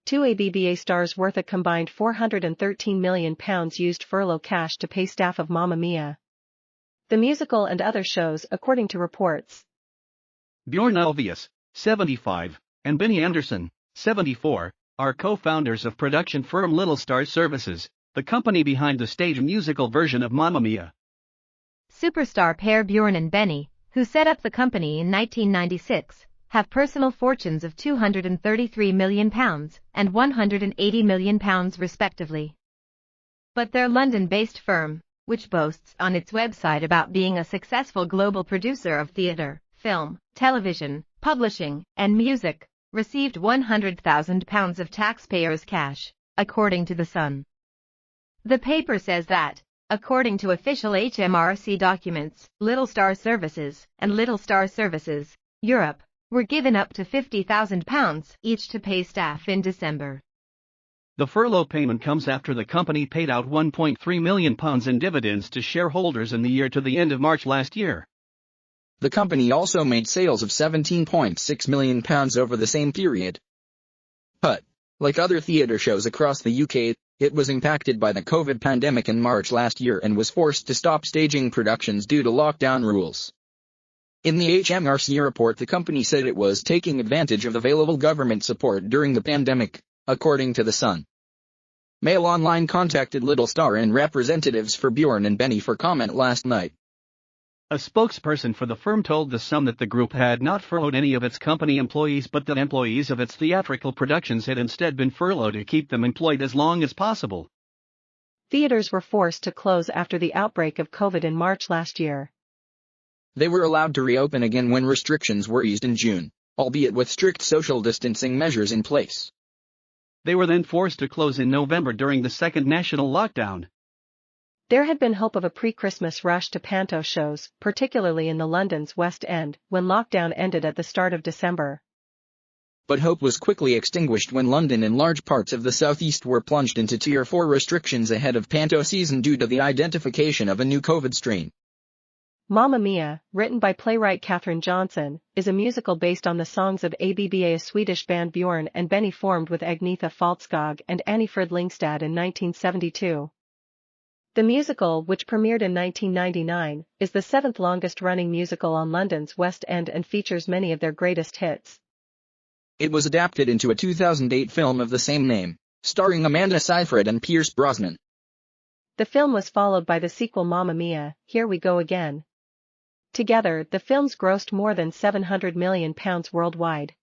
two ABBA stars worth a combined £413 million used furlough cash to pay staff of Mamma Mia! The musical and other shows, according to reports. Björn Ulvaeus, 75, and Benny Andersson, 74, are co-founders of production firm Littlestar Services, the company behind the stage musical version of Mamma Mia! Superstar pair Björn and Benny, who set up the company in 1996, have personal fortunes of £233 million and £180 million respectively. But their London-based firm, which boasts on its website about being a successful global producer of theatre, film, television, publishing, and music, received £100,000 of taxpayers' cash, according to The Sun. The paper says that, according to official HMRC documents, Littlestar Services and Littlestar Services, Europe, were given up to £50,000 each to pay staff in December. The furlough payment comes after the company paid out £1.3 million in dividends to shareholders in the year to the end of March last year. The company also made sales of £17.6 million over the same period. But, like other theatre shows across the UK, it was impacted by the COVID pandemic in March last year and was forced to stop staging productions due to lockdown rules. In the HMRC report, the company said it was taking advantage of available government support during the pandemic, according to The Sun. Mail Online contacted Littlestar and representatives for Björn and Benny for comment last night. A spokesperson for the firm told The Sun that the group had not furloughed any of its company employees, but that employees of its theatrical productions had instead been furloughed to keep them employed as long as possible. Theaters were forced to close after the outbreak of COVID in March last year. They were allowed to reopen again when restrictions were eased in June, albeit with strict social distancing measures in place. They were then forced to close in November during the second national lockdown. There had been hope of a pre-Christmas rush to panto shows, particularly in the London's West End, when lockdown ended at the start of December. But hope was quickly extinguished when London and large parts of the southeast were plunged into Tier 4 restrictions ahead of panto season due to the identification of a new COVID strain. Mamma Mia!, written by playwright Catherine Johnson, is a musical based on the songs of ABBA, a Swedish band Björn and Benny formed with Agnetha Faltskog and Annie Fridlingstad in 1972. The musical, which premiered in 1999, is the seventh longest-running musical on London's West End and features many of their greatest hits. It was adapted into a 2008 film of the same name, starring Amanda Seyfried and Pierce Brosnan. The film was followed by the sequel Mamma Mia!, Here We Go Again. Together, the films grossed more than £700 million worldwide.